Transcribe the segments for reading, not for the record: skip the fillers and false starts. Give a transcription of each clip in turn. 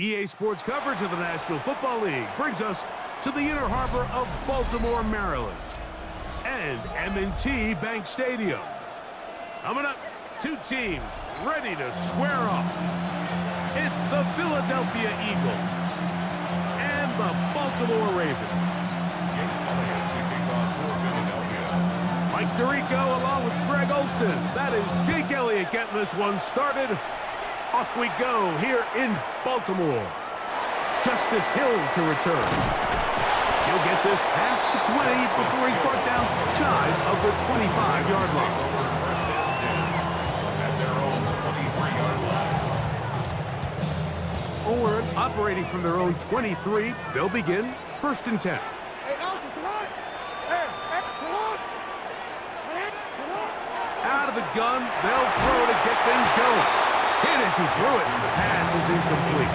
EA Sports coverage of the National Football League brings us to the inner harbor of Baltimore, Maryland, and M&T Bank Stadium. Coming up, two teams ready to square off. It's the Philadelphia Eagles and the Baltimore Ravens. Mike Tirico along with Greg Olson. That is Jake Elliott getting this one started. Off we go here in Baltimore. Justice Hill to return. He'll get this past the 20 before he's brought down shy of the 25-yard line. Forward, operating from their own 23, they'll begin 1st and 10. Out of the gun, they'll throw to get things going. Hit as he threw it, and the pass is incomplete.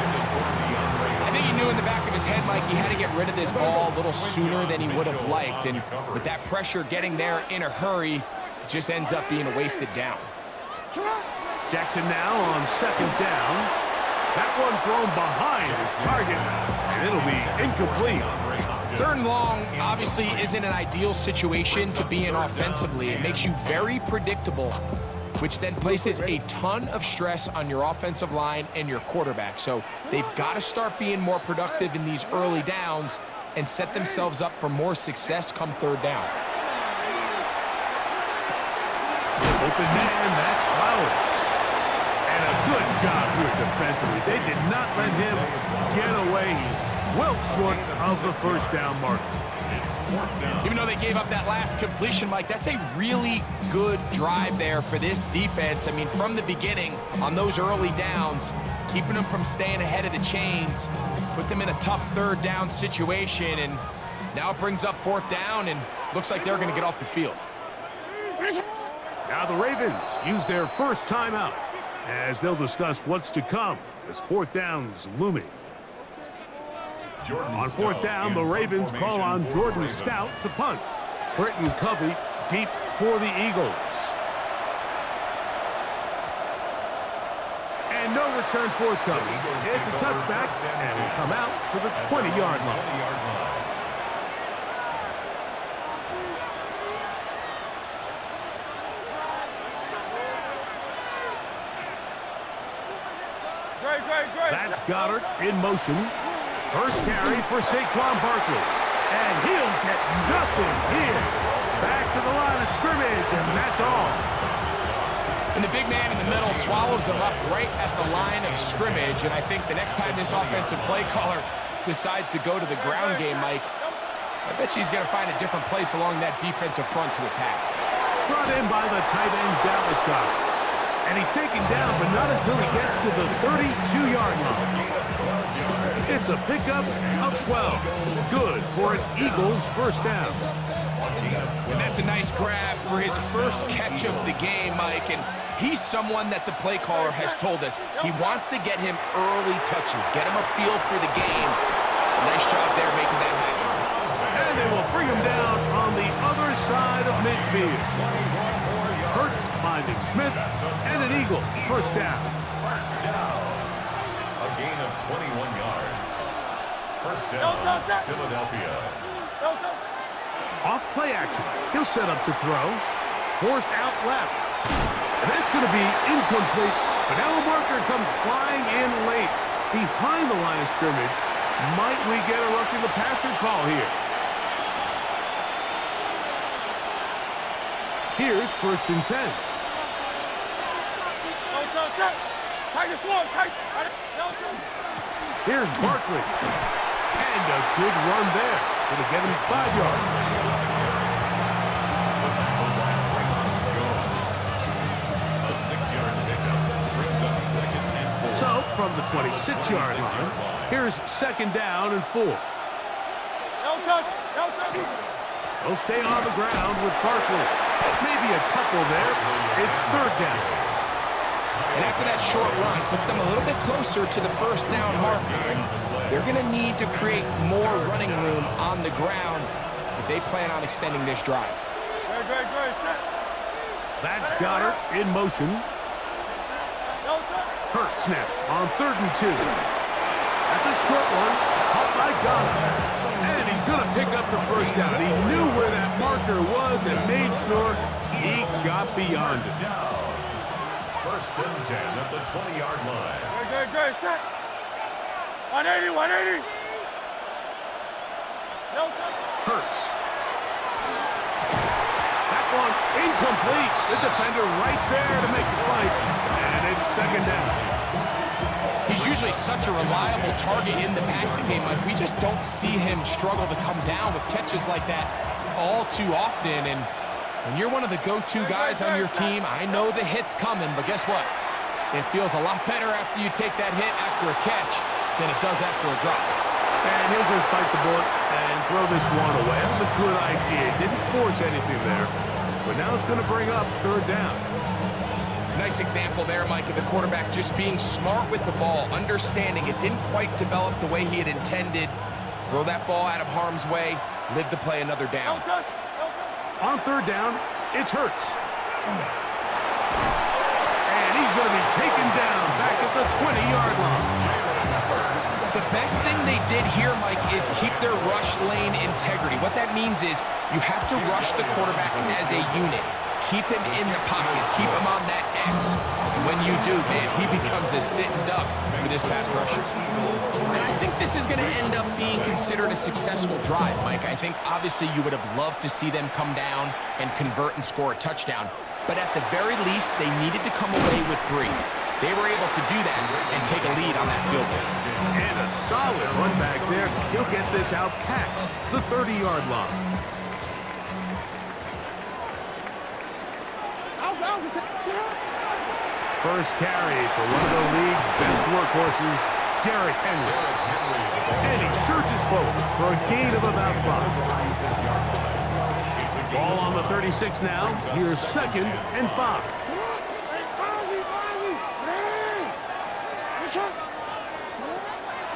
I think he knew in the back of his head, Mike, he had to get rid of this ball a little sooner than he would have liked. And with that pressure getting there in a hurry, it just ends up being a wasted down. Jackson now on 2nd down. That one thrown behind his target, and it'll be incomplete. 3rd and long obviously isn't an ideal situation to be in offensively. It makes you very predictable, which then places a ton of stress on your offensive line and your quarterback. So they've got to start being more productive in these early downs and set themselves up for more success come 3rd down. Open man, that's Flowers. And a good job here defensively. They did not let him get away. He's well short of the 1st down mark. Even though they gave up that last completion, Mike, that's a really good drive there for this defense. I mean, from the beginning, on those early downs, keeping them from staying ahead of the chains, put them in a tough 3rd down situation, and now it brings up 4th down, and looks like they're going to get off the field. Now the Ravens use their first timeout as they'll discuss what's to come as 4th down's looming. On 4th down, the Ravens call on Jordan Stout to punt. Britton Covey deep for the Eagles. And no return forthcoming. It's a touchback, and will come out to the 20-yard line. That's Goddard in motion. First carry for Saquon Barkley. And he'll get nothing here. Back to the line of scrimmage, and that's all. And the big man in the middle swallows him up right at the line of scrimmage. And I think the next time this offensive play caller decides to go to the ground game, Mike, I bet you he's going to find a different place along that defensive front to attack. Brought in by the tight end, Dallas Goedert. And he's taken down, but not until he gets to the 32-yard line. It's a pickup of 12. Good for an Eagles 1st down. And that's a nice grab for his first catch of the game, Mike. And he's someone that the play caller has told us he wants to get him early touches, get him a feel for the game. Nice job there making that happen. And they will bring him down on the other side of midfield. Hurts finding Smith, and an Eagle 1st down. A gain of 21 yards. 1st down, Philadelphia. Off play action. He'll set up to throw. Forced out left. And that's going to be incomplete. But now a marker comes flying in late. Behind the line of scrimmage. Might we get a roughing the passer call here? Here's 1st and 10. Here's Barkley. And a good run there. It'll get him 5 yards. A 6-yard pickup brings up 2nd and 4. So, from the 26-yard line, here's 2nd down and 4. They'll stay on the ground with Barkley. Maybe a couple there. It's 3rd down. And after that short run, puts them a little bit closer to the 1st down marker. And they're going to need to create more running room on the ground if they plan on extending this drive. That's Goddard in motion. Hurt snap on 3rd and 2. That's a short one. Caught by Ghana. And he's going to pick up the first down. He knew where that marker was and made sure he got beyond it. First and 10 at the 20-yard line. Good, set. 180. Hurts. That one incomplete. The defender right there to make the fight. And it's second down. He's usually such a reliable target in the passing game. Like, we just don't see him struggle to come down with catches like that all too often. And when you're one of the go-to guys on your team, I know the hit's coming, but guess what? It feels a lot better after you take that hit after a catch than it does after a drop. And he'll just bite the bullet and throw this one away. That was a good idea. Didn't force anything there. But now it's going to bring up third down. Nice example there, Mike, of the quarterback just being smart with the ball, understanding it didn't quite develop the way he had intended. Throw that ball out of harm's way, live to play another down. On third down, it's Hurts. And he's going to be taken down back at the 20-yard line. The best thing they did here, Mike, is keep their rush lane integrity. What that means is you have to rush the quarterback as a unit. Keep him in the pocket. Keep him on that X. And when you do, man, he becomes a sitting duck for this pass rusher. And I think this is going to end up being considered a successful drive, Mike. I think, obviously, you would have loved to see them come down and convert and score a touchdown. But at the very least, they needed to come away with 3. They were able to do that and take a lead on that field goal. And a solid run back there. He'll get this out past the 30-yard line. First carry for one of the league's best workhorses, Derrick Henry. And he surges forward for a gain of about 5. Ball on the 36 now. Here's second and 5.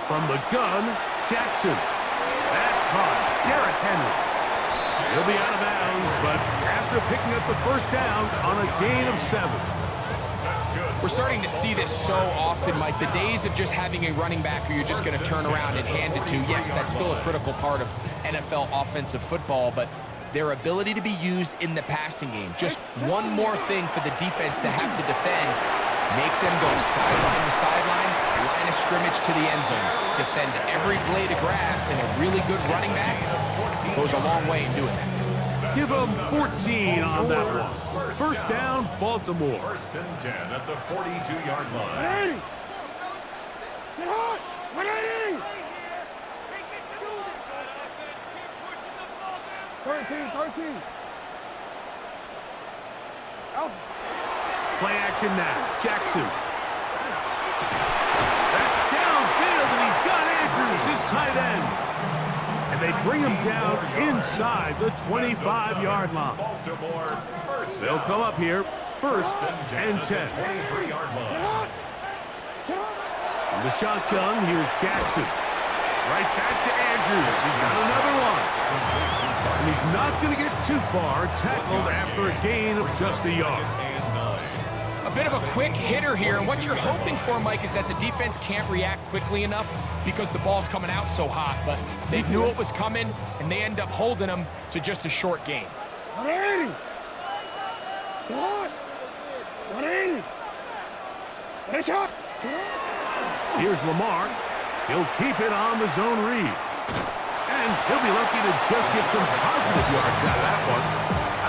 From the gun, Jackson. That's caught. Derrick Henry. He'll be out of bounds, but after picking up the first down on a gain of 7. We're starting to see this so often, Mike. The days of just having a running back who you're just going to turn around and hand it to, yes, that's still a critical part of NFL offensive football, but their ability to be used in the passing game. Just one more thing for the defense to have to defend. Make them go sideline to sideline, line of scrimmage to the end zone. Defend every blade of grass, and a really good running back goes a long way in doing that. Give them 14 on that one. First down, Baltimore. First and 10 at the 42-yard line. 180. Sit hard. 180. 13. Play action now. Jackson. That's downfield, and he's got Andrews, his tight end. And they bring him down inside the 25-yard line. They'll come up here, first and 10. From the shotgun, here's Jackson. Right back to Andrews. He's got another one. And he's not going to get too far, tackled after a gain of just a yard. A bit of a quick hitter here, and what you're hoping for, Mike, is that the defense can't react quickly enough because the ball's coming out so hot, but they knew it was coming, and they end up holding them to just a short gain. 180. 180. Headshot. Here's Lamar. He'll keep it on the zone read. And he'll be lucky to just get some positive yards out of that one.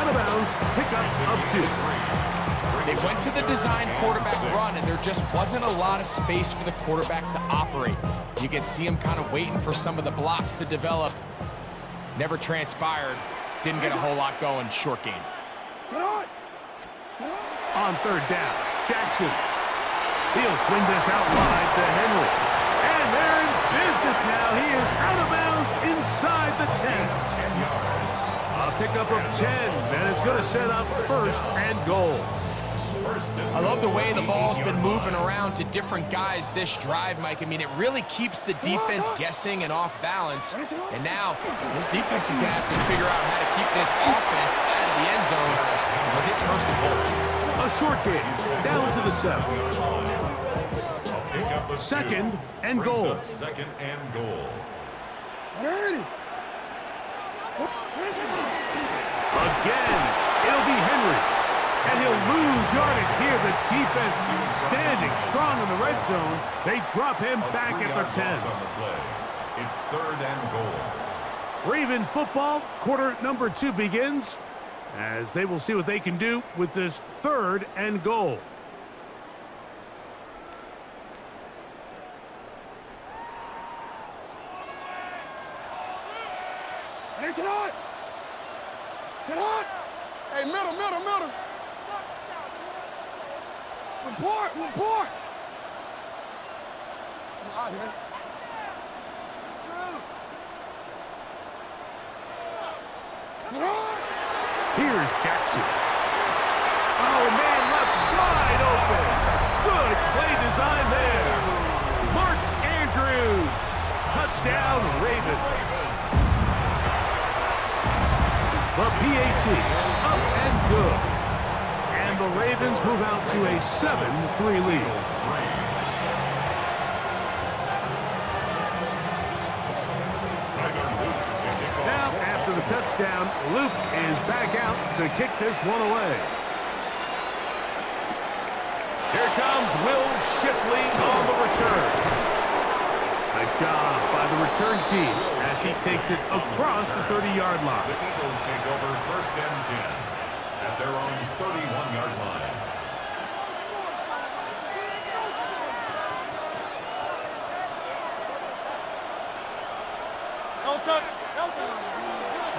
Out of bounds, pickup of 2. They went to the design quarterback run, and there just wasn't a lot of space for the quarterback to operate. You can see him kind of waiting for some of the blocks to develop. Never transpired. Didn't get a whole lot going. Short game. On third down, Jackson. He'll swing this out wide to Henry. And they're in business now. He is out of bounds inside the 10. A pickup of 10, and it's going to set up first and goal. I love the way the ball's been moving around to different guys this drive, Mike. I mean, it really keeps the defense guessing and off balance. And now, this defense is going to have to figure out how to keep this offense out of the end zone because it's first and goal. A short game, down to the 7. Pickup of 2nd two. and Brings goal. up 2nd and goal. 180. Again, it'll be Henry. And he'll lose yardage here. The defense standing strong in the red zone. They drop him back at the 10. On the play. It's 3rd and goal. Raven football, quarter number 2 begins, as they will see what they can do with this 3rd and goal. Hey, sit hot. Sit hot. Hey, middle. Report. Come on, man. Sit hot. Here's Jackson. Oh, man, left wide open. Good play design there. Mark Andrews. Touchdown, Ravens. The PAT, up and good. And the Ravens move out to a 7-3 lead. Now, after the touchdown, Luke is back out to kick this one away. Here comes Will Shipley on the return. Nice job by the return team as he takes it across the 30-yard The line. Eagles take over 1st and 10 at their own 31-yard line.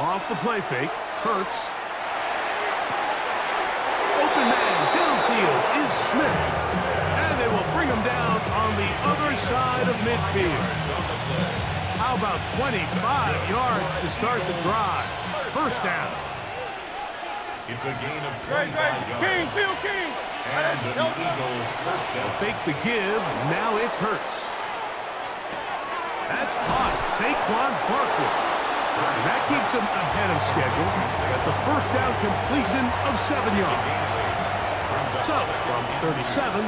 Off the play fake, Hurts. Open man downfield is Smith. And they will bring him down on the other side of midfield. How about 25 yards to start the drive? 1st down. It's a gain of 25 yards. King, Phil King. And the Eagles 1st down. Fake the give, now it's Hurts. That's caught, Saquon Barkley. And that keeps him ahead of schedule. That's a 1st down completion of 7 yards. So, from 37,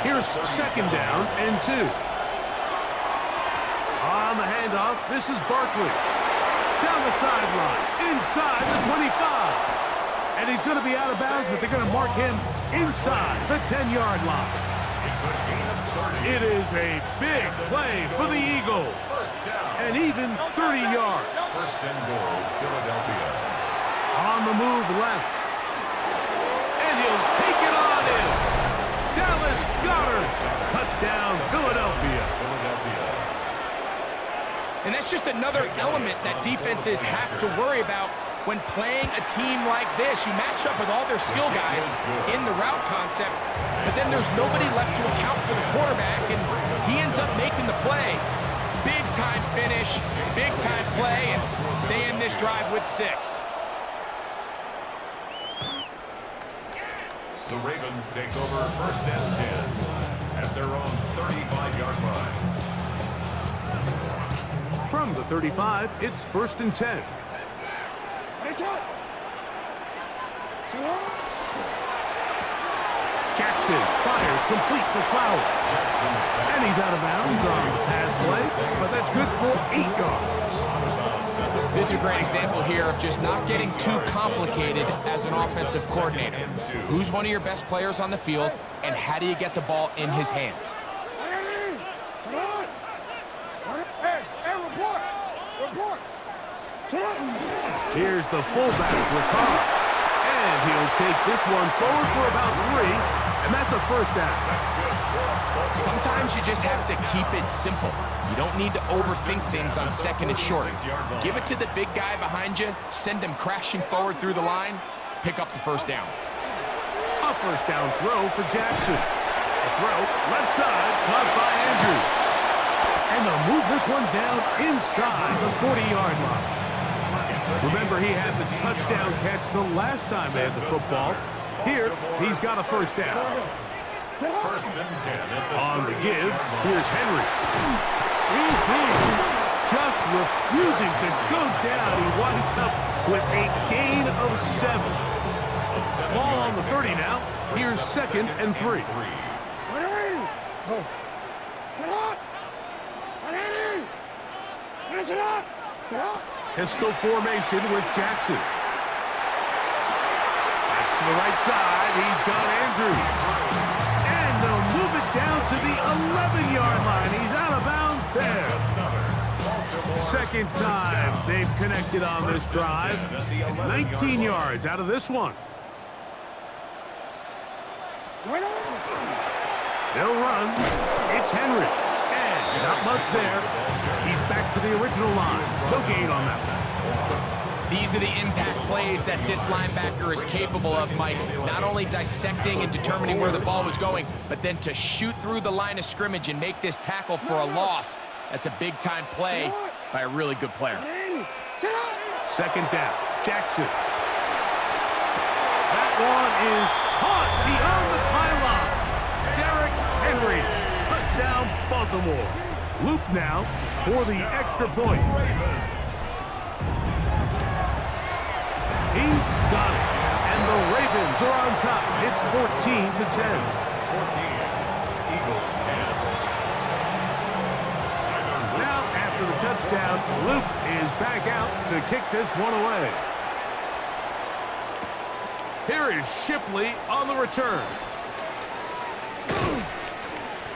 here's 2nd down and 2. On the handoff, this is Barkley. Down the sideline, inside the 25. And he's going to be out of bounds, but they're going to mark him inside the 10-yard line. It's a gain of 30. It is a big play for the Eagles. And even 30 yards. 1st and goal, Philadelphia. On the move left. And he'll take it on in. Dallas Goedert. Touchdown, Philadelphia. And that's just another element that defenses have to worry about when playing a team like this. You match up with all their skill guys in the route concept, but then there's nobody left to account for the quarterback, and he ends up making the play. Big time finish, big time play, and they end this drive with 6. The Ravens take over 1st and 10 at their own 35-yard line. From the 35, it's 1st and 10. Hey, shot. Sit hot. Jackson fires complete to Flowers. And he's out of bounds on the pass play, but that's good for 8 yards. This is a great example here of just not getting too complicated as an offensive coordinator. Who's one of your best players on the field, and how do you get the ball in his hands? Sit hot. Hey, report. Sit hot. Here's the fullback, Ricard. And he'll take this one forward for about 3, and that's a 1st down. Sometimes you just have to keep it simple. You don't need to overthink things on 2nd and short. Give it to the big guy behind you, send him crashing forward through the line, pick up the 1st down. A 1st down throw for Jackson. The throw, left side, caught by Andrews. And they'll move this one down inside the 40-yard line. Remember, he had the touchdown catch the last time they had the football. Here, he's got a 1st down. 1st and 10 at the On the give, here's Henry. Just refusing to go down. He winds up with a gain of 7. Ball on the 30 now. Here's 2nd and 3. Sit up! 180! Finish it up! Pistol formation with Jackson. That's to the right side. He's got Andrews. And they'll move it down to the 11-yard line. He's out of bounds there. Second time they've connected on this drive. And 19 yards out of this one. They'll run. It's Henry. And not much there. He's back to the original line. No gain on that one. These are the impact plays that this linebacker is capable of, Mike. Not only dissecting and determining where the ball was going, but then to shoot through the line of scrimmage and make this tackle for a loss. That's a big-time play by a really good player. Second down, Jackson. That one is caught beyond the pylon. Derrick Henry, touchdown Baltimore. Loop now for the extra point. He's got it. And the Ravens are on top. It's 14-10. 14. Eagles 10. Now, after the touchdown, Luke is back out to kick this one away. Here is Shipley on the return.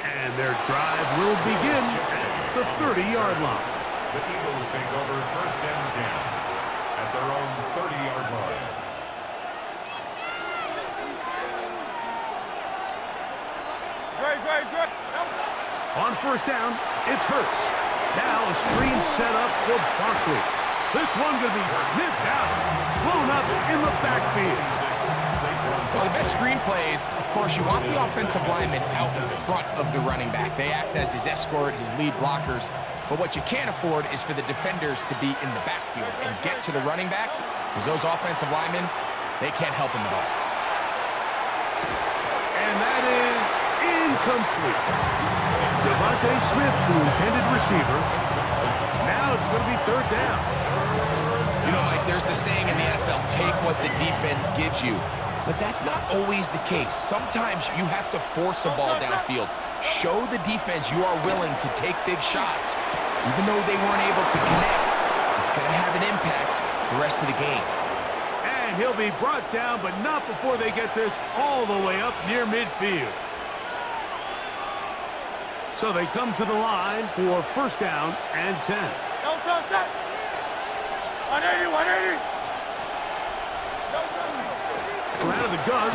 And their drive will begin at the 30-yard line. The Eagles take over first and 10 at their own 30-yard line. Great. On first down, it's Hurts. Now a screen set up for Barkley. This one going to be sniffed out, blown up in the backfield. Well, the best screen plays, of course, you want the offensive lineman out in front of the running back. They act as his escort, his lead blockers. But what you can't afford is for the defenders to be in the backfield and get to the running back, because those offensive linemen, they can't help him at all. And that is incomplete. Devontae Smith, the intended receiver. Now it's going to be third down. You know, Mike, there's the saying in the NFL, take what the defense gives you. But that's not always the case. Sometimes you have to force a ball downfield. Show the defense you are willing to take big shots. Even though they weren't able to connect, it's going to have an impact the rest of the game. And he'll be brought down, but not before they get this all the way up near midfield. So they come to the line for first down and 10. Don't touch that. 180. Out of the gun,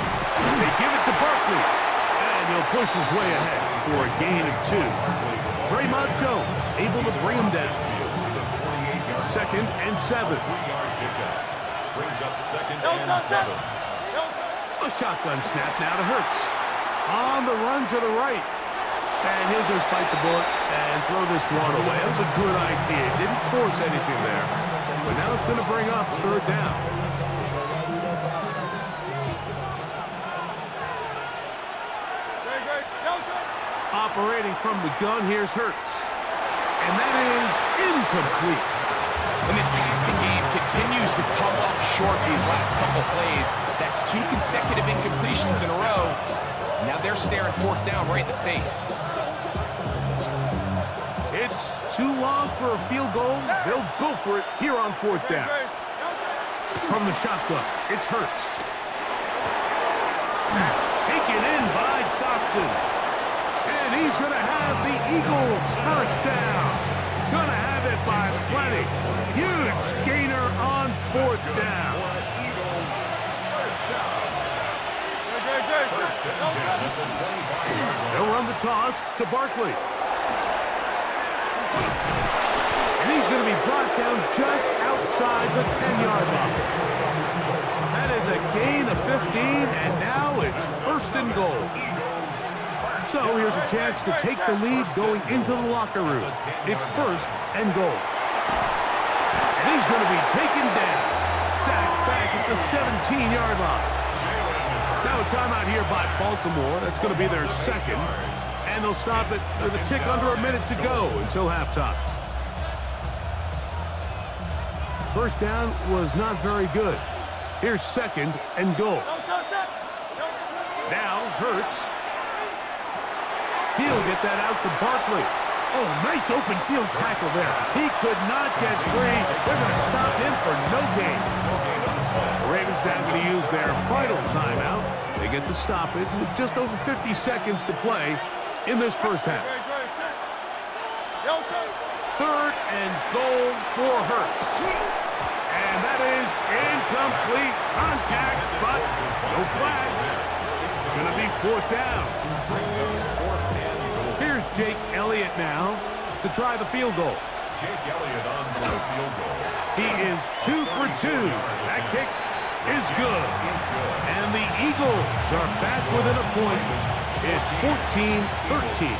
they give it to Barkley. And he'll push his way ahead for a gain of 2. Draymond Jones able to bring him down. Second and 7. 3-yard pickup. Brings up second Don't and touch that. 7. A shotgun snap now to Hurts. On the run to the right. And he'll just bite the bullet and throw this one away. That was a good idea. Didn't force anything there. But now it's going to bring up third down. Operating from the gun, here's Hurts. And that is incomplete. When this passing game continues to come up short these last couple plays, that's 2 consecutive incompletions in a row. Now they're staring fourth down right in the face. It's too long for a field goal. They'll go for it here on fourth down. From the shotgun, it's Hurts. That's taken in by Dotson. And he's going to have the Eagles first down. Going to have it by plenty. Huge gainer on fourth down. Eagles first down. First and 10 at the 25-yard line. They'll run the toss to Barkley. And he's going to be brought down just outside the 10-yard line. That is a gain of 15, and now it's first and goal. So here's a chance to take the lead going into the locker room. It's first and goal. And he's going to be taken down. Sacked back at the 17-yard line. Now a timeout here by Baltimore. That's going to be their second. And they'll stop it with a tick under a minute to go until halftime. First down was not very good. Here's second and goal. Now Hurts. He'll get that out to Barkley. Oh, nice open field tackle there. He could not get free. They're going to stop him for no gain. The Ravens now going to use their final timeout. They get the stoppage with just over 50 seconds to play in this first half. 3rd and goal for Hurts. And that is incomplete contact, but no flags. It's going to be 4th down. Here's Jake Elliott now to try the field goal. Jake Elliott on for the field goal. He is 2 for 2. That kick is good. And the Eagles are back within a point. It's 14-13.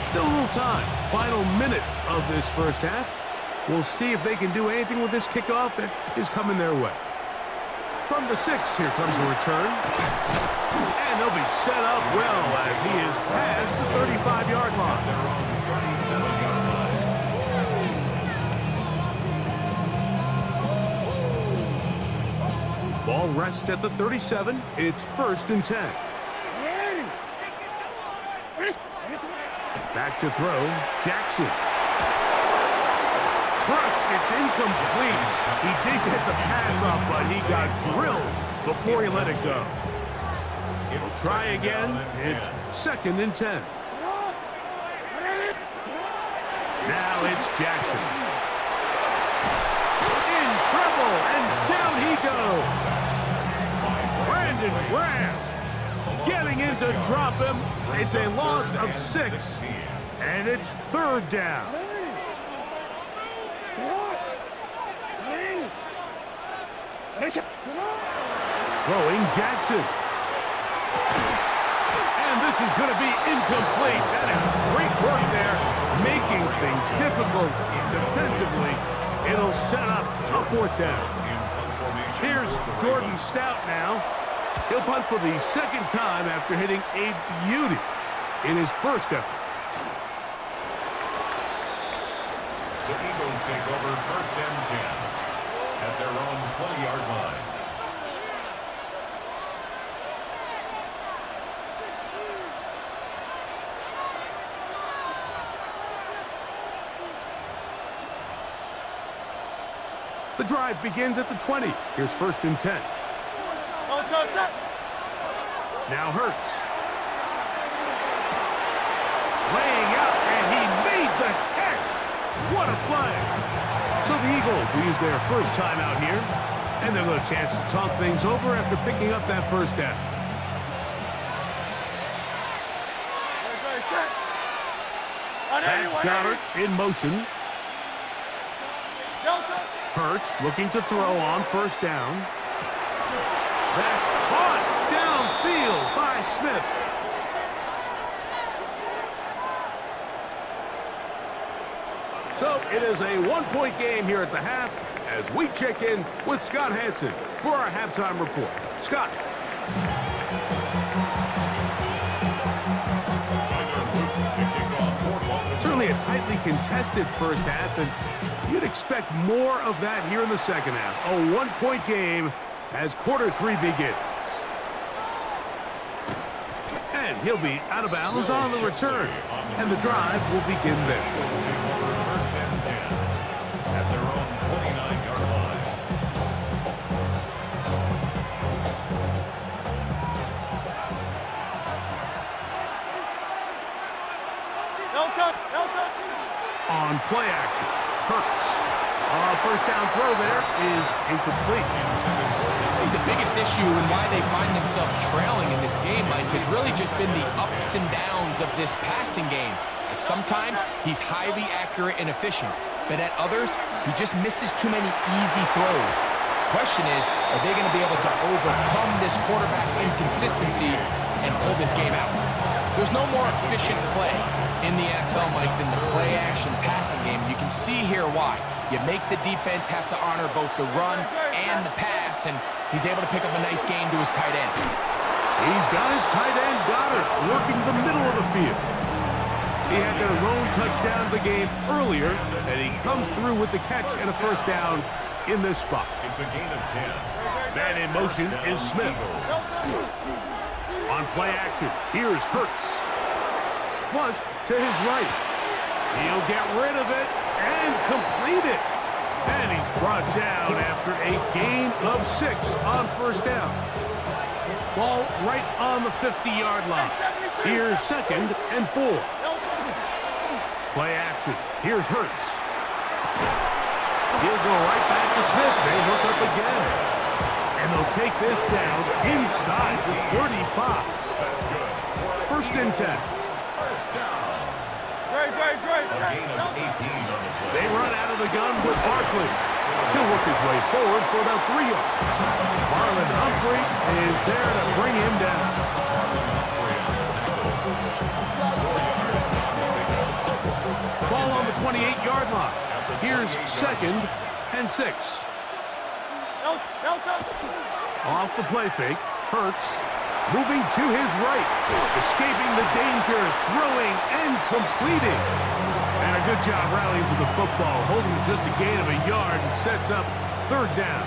Still a little time. Final minute of this first half. We'll see if they can do anything with this kickoff that is coming their way. From the 6, here comes the return. And they'll be set up well as he is past the 35-yard line. They're on the 37-yard line. Ball rests at the 37. It's 1st and 10. Back to throw, Jackson. Crushed, it's incomplete. He did get the pass off, but he got drilled before he let it go. He'll try again. It's 2nd and 10. Now it's Jackson. In trouble, and down he goes. Brandon Graham getting in to drop him. It's a loss of 6, and it's 3rd down. Throwing Jackson. And this is going to be incomplete. That is great work there, making things difficult defensively. It'll set up a 4th down. Here's Jordan Stout now. He'll punt for the 2nd time after hitting a beauty in his first effort. The Eagles take over 1st and 10 at their own 20-yard line. The drive begins at the 20. Here's 1st and 10. Now Hurts. Laying out, and he made the catch. What a play. So the Eagles will use their first timeout here, and they'll get a chance to talk things over after picking up that 1st down. That's Goddard in motion. Hurts looking to throw on 1st down. That's caught downfield by Smith. So it is a 1-point game here at the half as we check in with Scott Hansen for our halftime report. Scott. Certainly a tightly contested first half, and you'd expect more of that here in the second half. A 1-point game as quarter 3 begins. And he'll be out of bounds on the return. And the drive will begin there. First and 10 at their own 29-yard line. On play action, Hurts. First down throw there is incomplete. The biggest issue and why they find themselves trailing in this game, Mike, has really just been the ups and downs of this passing game. And sometimes he's highly accurate and efficient, but at others, he just misses too many easy throws. Question is, are they going to be able to overcome this quarterback inconsistency and pull this game out? There's no more efficient play in the NFL, Mike, than the play-action passing game. You can see here why. You make the defense have to honor both the run and the pass, and he's able to pick up a nice gain to his tight end. He's got his tight end, Goddard, working the middle of the field. He had their lone touchdown of the game earlier, and he comes through with the catch and a first down in this spot. It's a gain of 10. Man in motion is Smith. On play action, here's Hurts. flushed to his right. He'll get rid of it and complete it. And he's brought down after a gain of 6 on first down. Ball right on the 50-yard line. Here's 2nd and 4. Play action. Here's Hurts. He'll go right back to Smith. They hook up again. And they'll take this down inside the 35. First and 10. They run out of the gun with Barkley. He'll work his way forward for about 3 yards. Marlon Humphrey is there to bring him down. Ball on the 28-yard line. Here's 2nd and 6. Off the play fake, Hurts moving to his right, escaping the danger, throwing and completing. And a good job rallying to the football, holding just a gain of a yard and sets up 3rd down.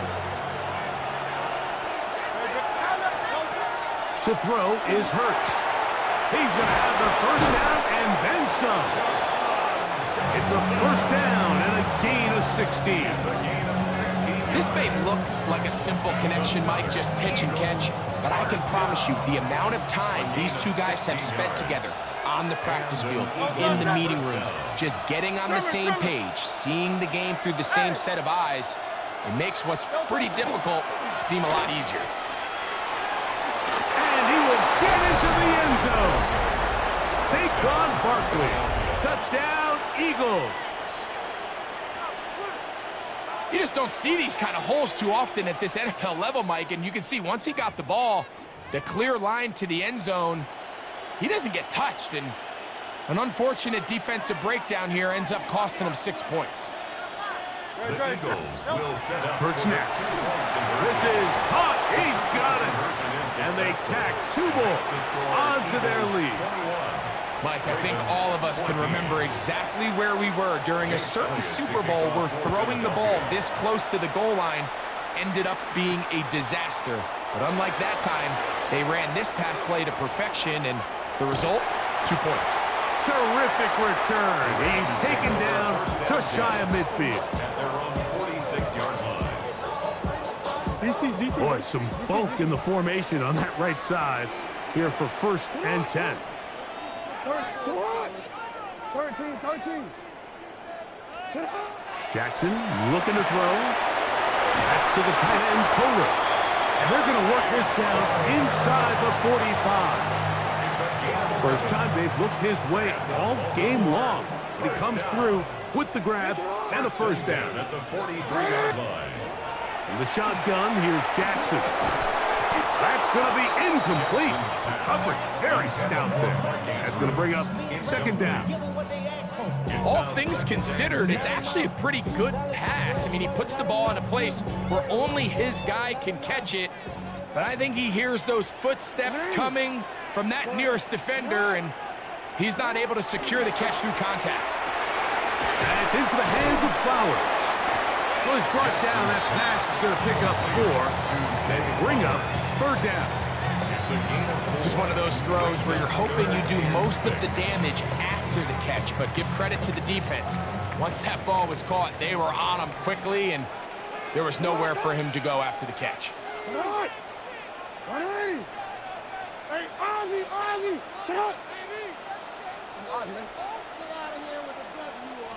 To throw is Hurts. He's going to have the 1st down and then some. It's a 1st down and a gain of 16. This may look like a simple connection, Mike, just pitch and catch, but I can promise you the amount of time these two guys have spent together on the practice field, in the meeting rooms, just getting on the same page, seeing the game through the same set of eyes, it makes what's pretty difficult seem a lot easier. And he will get into the end zone. Saquon Barkley, touchdown, Eagles. You just don't see these kind of holes too often at this NFL level, Mike, and you can see once he got the ball, the clear line to the end zone, he doesn't get touched, and an unfortunate defensive breakdown here ends up costing him 6 points. The Eagles will set up. Hurts next. This is caught. He's got it. And they tack 2 more onto their lead. Mike, I think all of us can remember exactly where we were during a certain Super Bowl where throwing the ball this close to the goal line ended up being a disaster. But unlike that time, they ran this pass play to perfection, and the result, 2 points. Terrific return. He's taken down just shy of midfield. At their own 46-yard line. DC. Boy, some bulk in the formation on that right side here for 1st and 10. 13. Sit up. Jackson looking to throw. Back to the tight end, Kohler. And they're going to work this down inside the 45. First time they've looked his way all game long. He comes through with the grab and a 1st down. At the 43-yard line. In the shotgun, here's Jackson. That's going to be incomplete. Coverage very stout there. That's going to bring up 2nd down. All things considered, it's actually a pretty good pass. I mean, he puts the ball in a place where only his guy can catch it. But I think he hears those footsteps coming from that nearest defender, and he's not able to secure the catch through contact. And it's into the hands of Flowers. Well, he's brought down. That pass is going to pick up 4 and bring up 3rd down. This is one of those throws where you're hoping you do most of the damage after the catch, but give credit to the defense. Once that ball was caught, they were on him quickly, and there was nowhere for him to go after the catch. Sit up. 180. Hey, Ozzy. Sit up. Ozzy, man.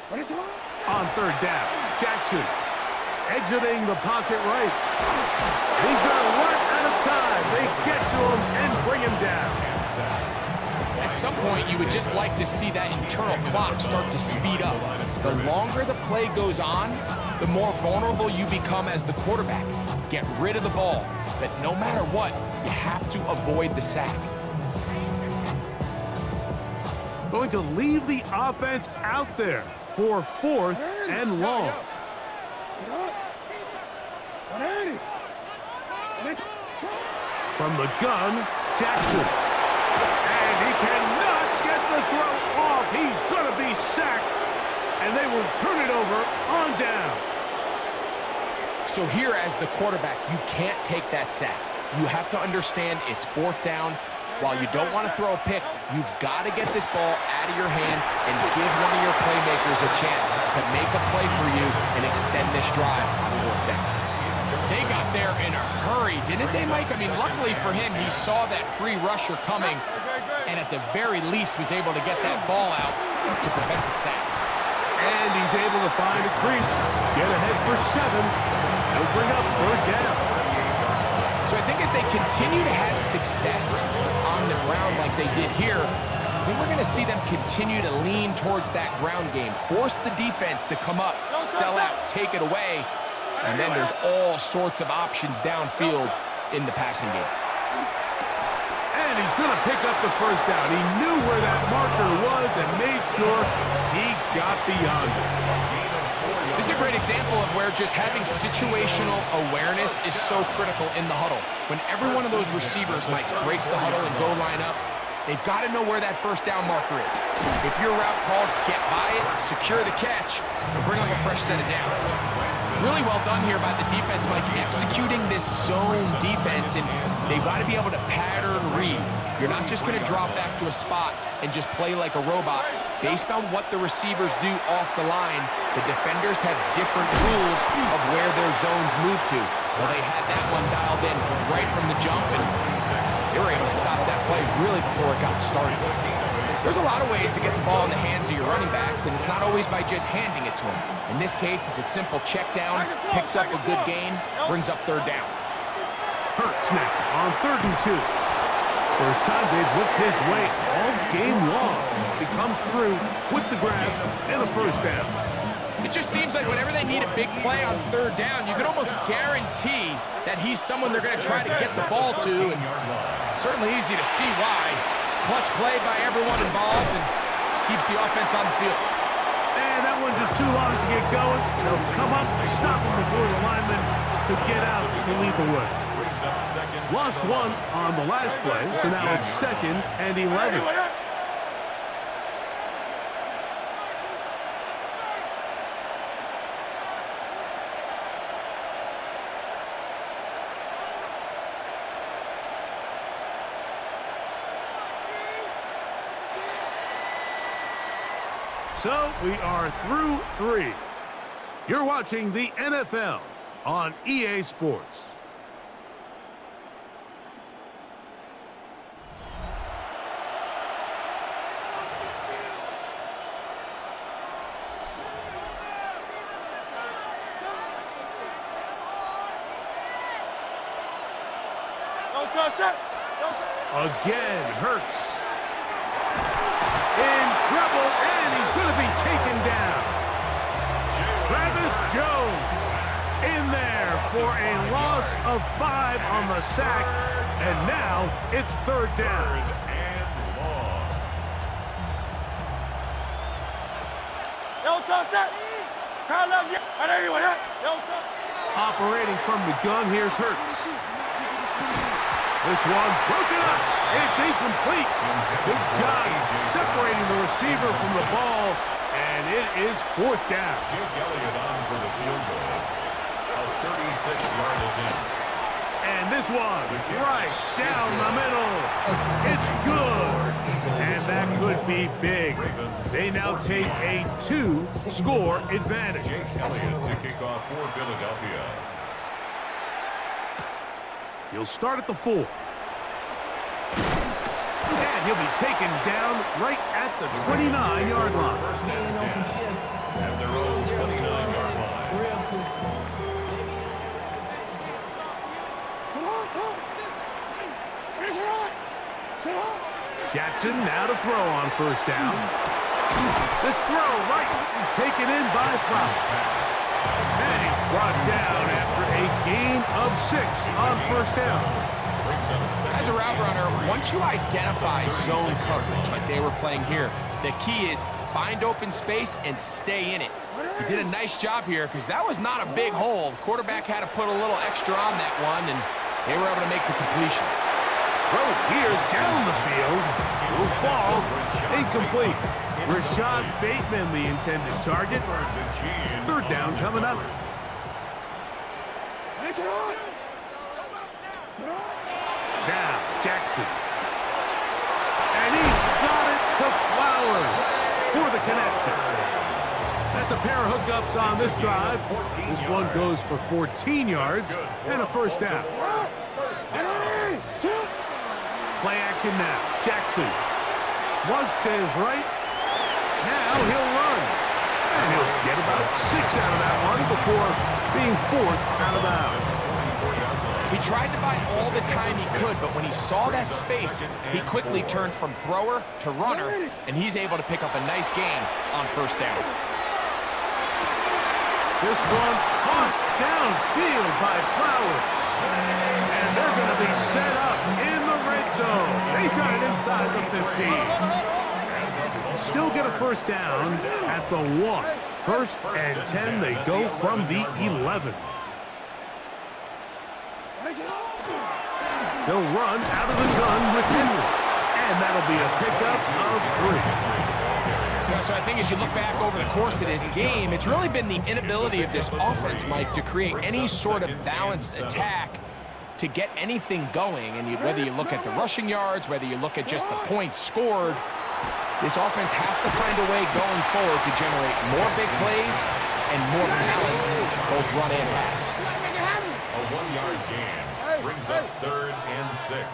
What is it? On 3rd down, Jackson exiting the pocket right. He's going to run out of time. They get to him and bring him down. At some point, you would just like to see that internal clock start to speed up. The longer the play goes on, the more vulnerable you become as the quarterback. Get rid of the ball, but no matter what, you have to avoid the sack. Going to leave the offense out there for 4th and long. From the gun, Jackson. And he cannot get the throw off. He's going to be sacked. And they will turn it over on down. So here as the quarterback, you can't take that sack. You have to understand it's 4th down. while you don't want to throw a pick, you've got to get this ball out of your hand and give one of your playmakers a chance to make a play for you and extend this drive on fourth down. They got there in a hurry, didn't they, Mike? I mean, luckily for him, he saw that free rusher coming and at the very least was able to get that ball out to prevent the sack. And he's able to find a crease, get ahead for 7, and bring up third down. So I think as they continue to have success on the ground like they did here, I think we're going to see them continue to lean towards that ground game, force the defense to come up, sell out, take it away, and then there's all sorts of options downfield in the passing game. And he's going to pick up the first down. He knew where that marker was and made sure he got beyond it. This is a great example of where just having situational awareness is so critical in the huddle. When every one of those receivers, Mike, breaks the huddle and go line up, they've got to know where that first down marker is. If your route calls, get by it, secure the catch, and bring up a fresh set of downs. Really well done here by the defense, Mike, executing this zone defense, and they've got to be able to pattern read. You're not just going to drop back to a spot and just play like a robot. Based on what the receivers do off the line, the defenders have different rules of where their zones move to. Well, they had that one dialed in right from the jump, and they were able to stop that play really before it got started. There's a lot of ways to get the ball in the hands of your running backs, and it's not always by just handing it to them. In this case, it's a simple check down, picks up a good gain, brings up third down. Hurts now on 3rd and 2. First time they've looked his way all game long. He comes through with the grab and a first down. It just seems like whenever they need a big play on third down, you can almost guarantee that he's someone they're going to try to get the ball to, and certainly easy to see why. Clutch play by everyone involved and keeps the offense on the field. And that one just too long to get going. They'll come up and stop him before the lineman could get out to lead the way. Lost one on the last play, so now it's 2nd and 11. So we are through 3. You're watching the NFL on EA Sports. Again, Hurts in trouble, and he's going to be taken down. Travis Jones in there for a loss of 5 on the sack, and now it's 3rd down. Operating from the gun, here's Hurts. This one broken up. It's incomplete. Good job separating the receiver from the ball, and it is 4th down. Jake Elliott on for the field goal. A 36-yard attempt. And this one right down the middle. It's good. And that could be big. They now take a 2-score advantage. Jake Elliott to kick off for Philadelphia. He'll start at the 4. And he'll be taken down right at the 29-yard line. First and 10 at their own 29-yard line. Jackson now to throw on first down. This throw right is taken in by Fowler. And he's brought down after a gain of 6 on first down. As a route runner, once you identify zone coverage like they were playing here, the key is find open space and stay in it. He did a nice job here because that was not a big hole. The quarterback had to put a little extra on that one, and they were able to make the completion. Throw here down the field. Will fall. Incomplete. Rashad Bateman, the intended target. 3rd down coming up. Now, Jackson. Mullins for the connection. That's a pair of hookups on this drive. This one goes for 14 yards and a first down. Play action now. Jackson. Flush to his right. Now he'll run. And he'll get about 6 out of that one before being forced out of bounds. He tried to buy all the time he could, but when he saw that space, he quickly turned from thrower to runner, and he's able to pick up a nice gain on first down. This one caught downfield by Flowers. And they're going to be set up in the red zone. They've got it inside the 15. Still get a first down at the 1. First and 10, they go from the 11. They'll run out of the gun with Henry. And that'll be a pickup of 3. Yeah, so I think as you look back over the course of this game, it's really been the inability of this offense, Mike, to create any sort of balanced attack to get anything going. And whether you look at the rushing yards, whether you look at just the points scored, this offense has to find a way going forward to generate more big plays and more balance, both run and pass. A 1-yard gain brings up 3rd and 6.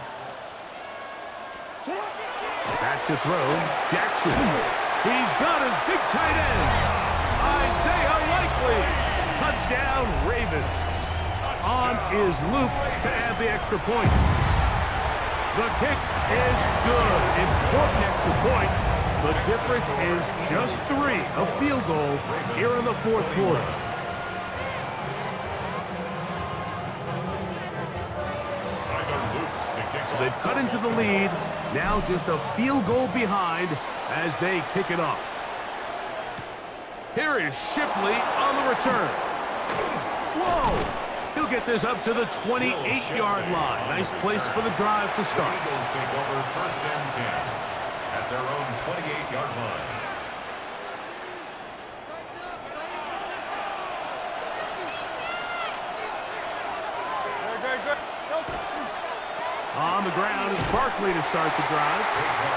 Back to throw. Jackson. He's got his big tight end. Isaiah Likely. Touchdown, Ravens. On is Luke to add the extra point. The kick is good. Important extra point. The difference is just 3. A field goal here in the 4th quarter. So they've cut into the lead. Now just a field goal behind as they kick it off. Here is Shipley on the return. Whoa! He'll get this up to the 28-yard line. Nice place for the drive to start. Eagles take over 1st and 10 at their own 28-yard line. On the ground is Barkley to start the drive.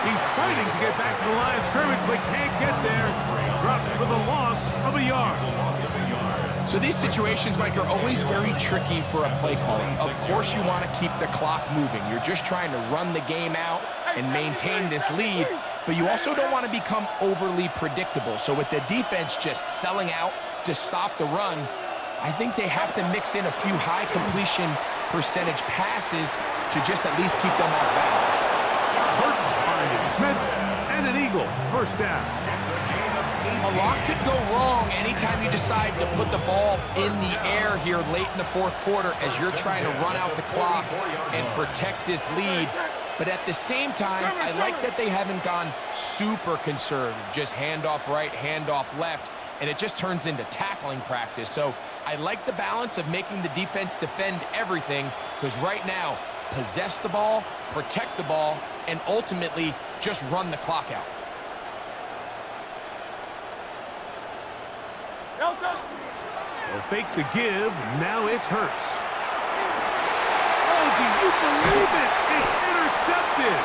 He's fighting to get back to the line of scrimmage, but can't get there. Dropped for the loss of a yard. So these situations, Mike, are always very tricky for a play caller. Of course you want to keep the clock moving. You're just trying to run the game out and maintain this lead, but you also don't want to become overly predictable. So with the defense just selling out to stop the run, I think they have to mix in a few high completion percentage passes to just at least keep them off balance. Hurts finding Smith and an Eagle. First down. A lot could go wrong anytime you decide to put the ball in the air here late in the 4th quarter as you're trying to run out the clock and protect this lead. But at the same time, I like that they haven't gone super conservative, just handoff right, handoff left, and it just turns into tackling practice. So I like the balance of making the defense defend everything, because right now, possess the ball, protect the ball, and ultimately just run the clock out. They'll fake the give. Now it's Hurts. Oh, do you believe it? It's intercepted.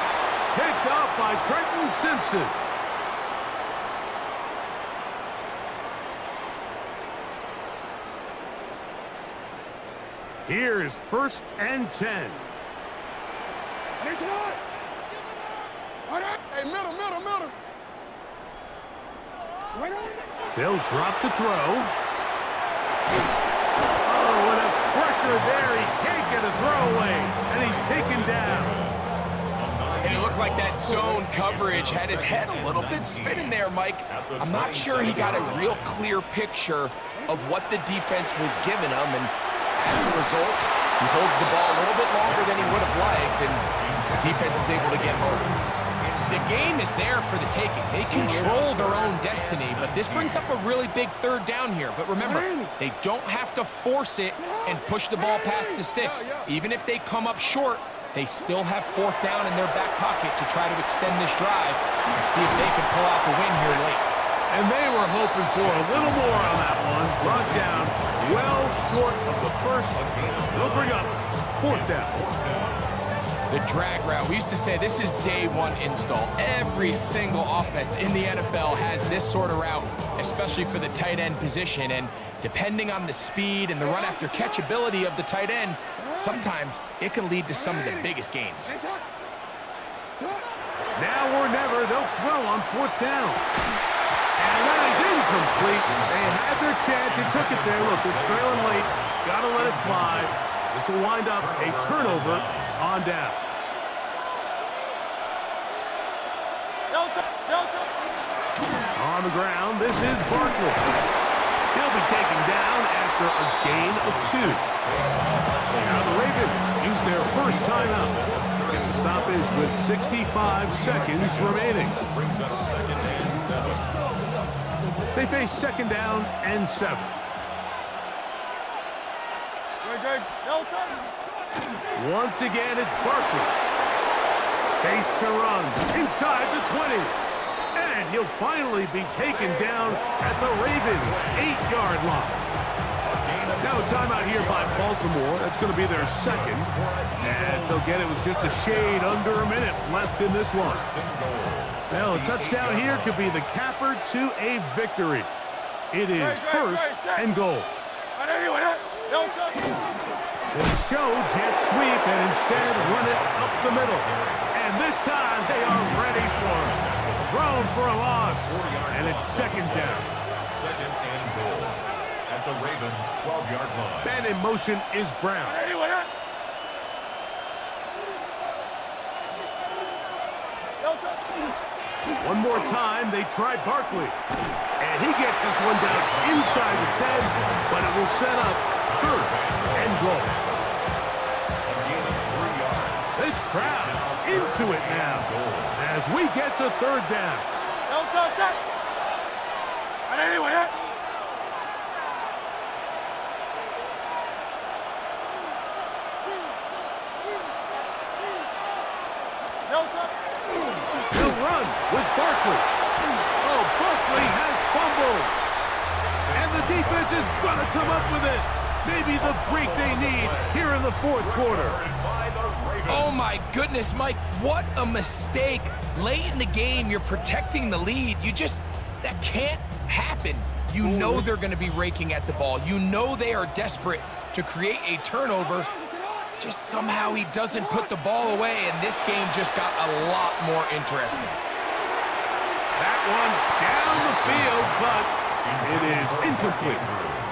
Picked off by Trenton Simpson. Here's 1st and 10. Hey, middle. They'll drop to throw. Oh, what a pressure there. He can't get a throwaway, and he's taken down. And it looked like that zone coverage had his head a little bit spinning there, Mike. I'm not sure he got a real clear picture of what the defense was giving him, and as a result, he holds the ball a little bit longer than he would have liked, and the defense is able to get home. The game is there for the taking. They control their own destiny, but this brings up a really big 3rd down here. But remember, they don't have to force it and push the ball past the sticks. Even if they come up short, they still have 4th down in their back pocket to try to extend this drive and see if they can pull out the win here late. And they were hoping for a little more on that one. Brought down well short of the first. They'll bring up 4th down. The drag route. We used to say this is day one install. Every single offense in the NFL has this sort of route, especially for the tight end position. And depending on the speed and the run after catch ability of the tight end, sometimes it can lead to some of the biggest gains. Now or never, they'll throw on 4th down. And that is incomplete. They had their chance. They took it there. Look, they're trailing late. Got to let it fly. This will wind up a turnover on down. On the ground, this is Barkley. He'll be taken down after a gain of 2. Now the Ravens use their first timeout. Get the stoppage with 65 seconds remaining. Brings up 2nd and 7. They face 2nd down and 7. Once again, it's Barkley. Space to run inside the 20. And he'll finally be taken down at the Ravens' 8-yard line. Now a timeout here by Baltimore. That's going to be their 2nd, as they'll get it with just a shade under a minute left in this one. Well, a touchdown here could be the capper to a victory. It is 1st and goal. They show jet sweep and instead run it up the middle. And this time they are ready for it. Thrown for a loss. And it's 2nd down. 2nd and goal at the Ravens' 12-yard line. And in motion is Brown. One more time, they try Barkley. And he gets this one down inside the 10, but it will set up 3rd and goal. This crowd into it now as we get to 3rd down. He'll run with Barkley. Oh, Barkley has fumbled. And the defense is going to come up with it. Maybe the break they need here in the 4th quarter. Oh my goodness, Mike, what a mistake. Late in the game, you're protecting the lead. That can't happen. You know they're going to be raking at the ball. You know they are desperate to create a turnover. Just somehow he doesn't put the ball away, and this game just got a lot more interesting. That one down the field, but it is incomplete.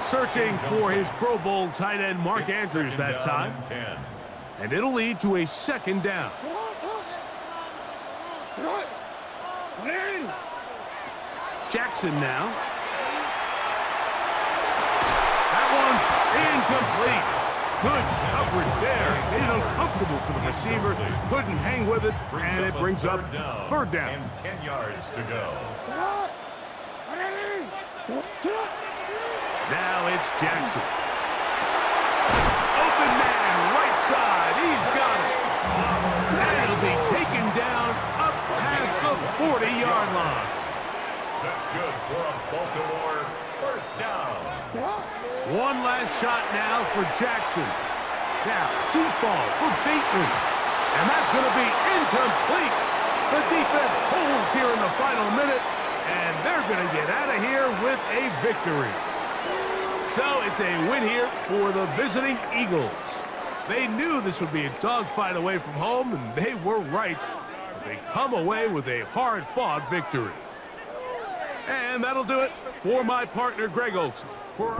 Searching for his Pro Bowl tight end Mark Andrews that time. And it'll lead to a 2nd down. Jackson now. That one's incomplete. Good coverage there. Made it uncomfortable for the receiver. Couldn't hang with it, and it brings up 3rd down. And 10 yards to go. Now it's Jackson. Open man, right side. He's got it. And it'll be taken down up past the 40-yard line. That's good for a Baltimore 1st down. One last shot now for Jackson. Now, deep ball for Bateman. And that's going to be incomplete. The defense holds here in the final minute, and they're going to get out of here with a victory. So it's a win here for the visiting Eagles. They knew this would be a dogfight away from home, and they were right. They come away with a hard-fought victory. And that'll do it for my partner, Greg Olson. For